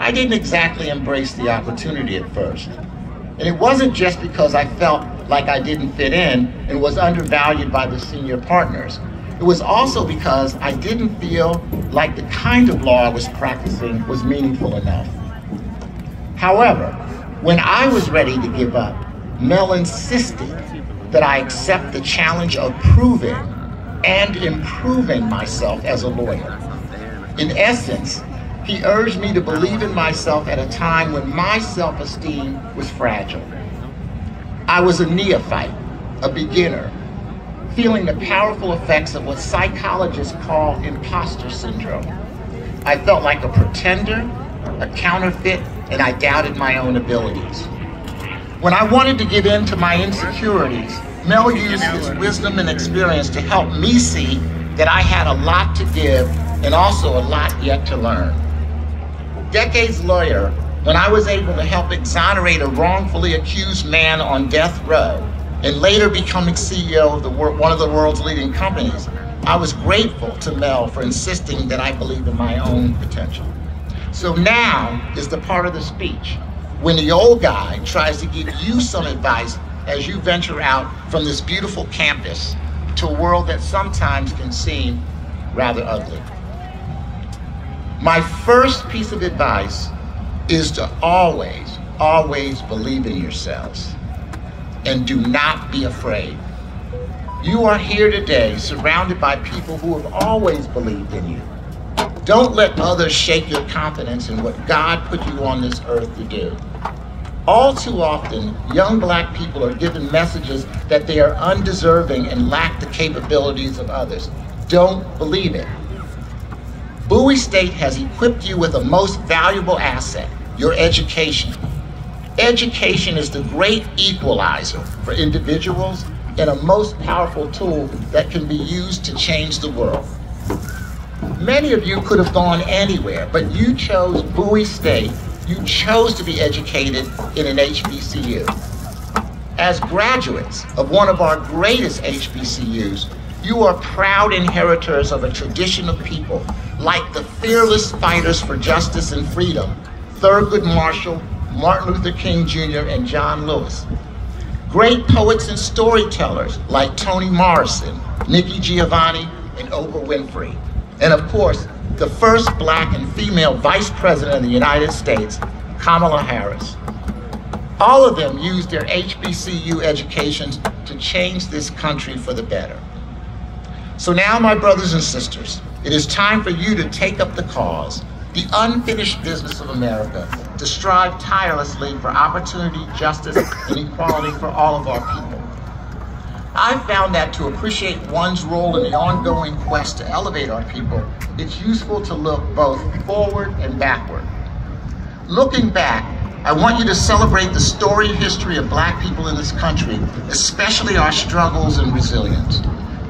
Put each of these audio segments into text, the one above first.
I didn't exactly embrace the opportunity at first. And it wasn't just because I felt like I didn't fit in and was undervalued by the senior partners. It was also because I didn't feel like the kind of law I was practicing was meaningful enough. However, when I was ready to give up, Mel insisted that I accept the challenge of proving and improving myself as a lawyer. In essence, he urged me to believe in myself at a time when my self-esteem was fragile. I was a neophyte, a beginner, feeling the powerful effects of what psychologists call imposter syndrome. I felt like a pretender, a counterfeit, and I doubted my own abilities. When I wanted to give in to my insecurities, Mel used his wisdom and experience to help me see that I had a lot to give and also a lot yet to learn. Decades later, when I was able to help exonerate a wrongfully accused man on death row and later becoming CEO of one of the world's leading companies, I was grateful to Mel for insisting that I believe in my own potential. So now is the part of the speech when the old guy tries to give you some advice as you venture out from this beautiful campus to a world that sometimes can seem rather ugly. My first piece of advice is to always, always believe in yourselves and do not be afraid. You are here today surrounded by people who have always believed in you. Don't let others shake your confidence in what God put you on this earth to do. All too often, young Black people are given messages that they are undeserving and lack the capabilities of others. Don't believe it. Bowie State has equipped you with the most valuable asset, your education. Education is the great equalizer for individuals and a most powerful tool that can be used to change the world. Many of you could have gone anywhere, but you chose Bowie State. You chose to be educated in an HBCU. As graduates of one of our greatest HBCUs, you are proud inheritors of a tradition of people like the fearless fighters for justice and freedom, Thurgood Marshall, Martin Luther King Jr., and John Lewis. Great poets and storytellers like Toni Morrison, Nikki Giovanni, and Oprah Winfrey. And of course, the first Black and female Vice President of the United States, Kamala Harris. All of them used their HBCU educations to change this country for the better. So now, my brothers and sisters, it is time for you to take up the cause, the unfinished business of America, to strive tirelessly for opportunity, justice, and equality for all of our people. I've found that to appreciate one's role in the ongoing quest to elevate our people, it's useful to look both forward and backward. Looking back, I want you to celebrate the storied history of Black people in this country, especially our struggles and resilience.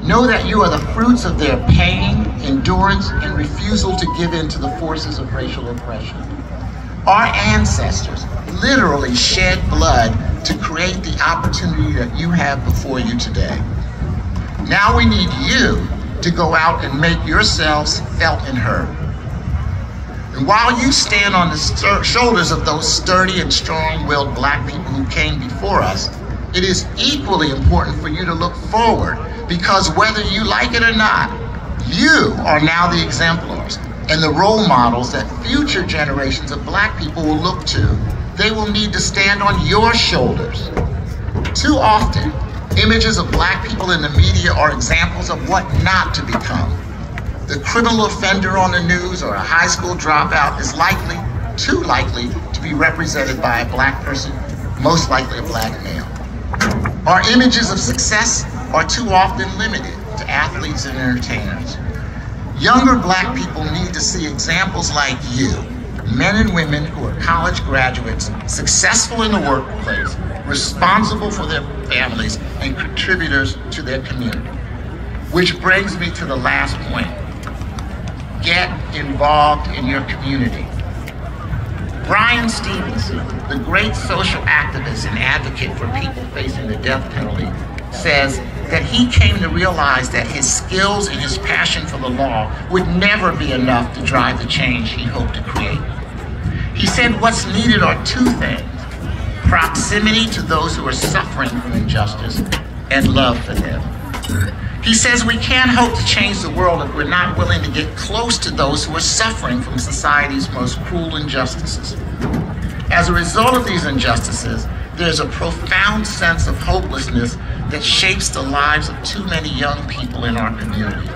Know that you are the fruits of their pain, endurance, and refusal to give in to the forces of racial oppression. Our ancestors literally shed blood to create the opportunity that you have before you today. Now we need you to go out and make yourselves felt and heard. And while you stand on the shoulders of those sturdy and strong-willed Black people who came before us, it is equally important for you to look forward, because whether you like it or not, you are now the exemplars and the role models that future generations of Black people will look to. They will need to stand on your shoulders. Too often, images of Black people in the media are examples of what not to become. The criminal offender on the news or a high school dropout is too likely to be represented by a Black person, most likely a Black male. Our images of success are too often limited to athletes and entertainers. Younger Black people need to see examples like you, men and women who are college graduates, successful in the workplace, responsible for their families, and contributors to their community. Which brings me to the last point. Get involved in your community. Bryan Stevenson, the great social activist and advocate for people facing the death penalty, says that he came to realize that his skills and his passion for the law would never be enough to drive the change he hoped to create. He said what's needed are two things: proximity to those who are suffering from injustice and love for them. He says we can't hope to change the world if we're not willing to get close to those who are suffering from society's most cruel injustices. As a result of these injustices, there's a profound sense of hopelessness that shapes the lives of too many young people in our community.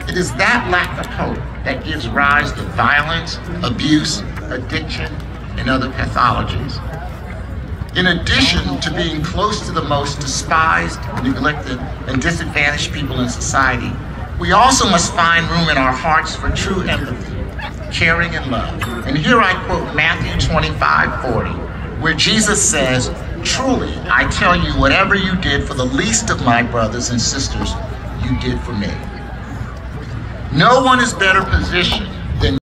It is that lack of hope that gives rise to violence, abuse, addiction, and other pathologies. In addition to being close to the most despised, neglected, and disadvantaged people in society, we also must find room in our hearts for true empathy, caring, and love. And here I quote Matthew 25:40, where Jesus says, "Truly, I tell you, whatever you did for the least of my brothers and sisters, you did for me." No one is better positioned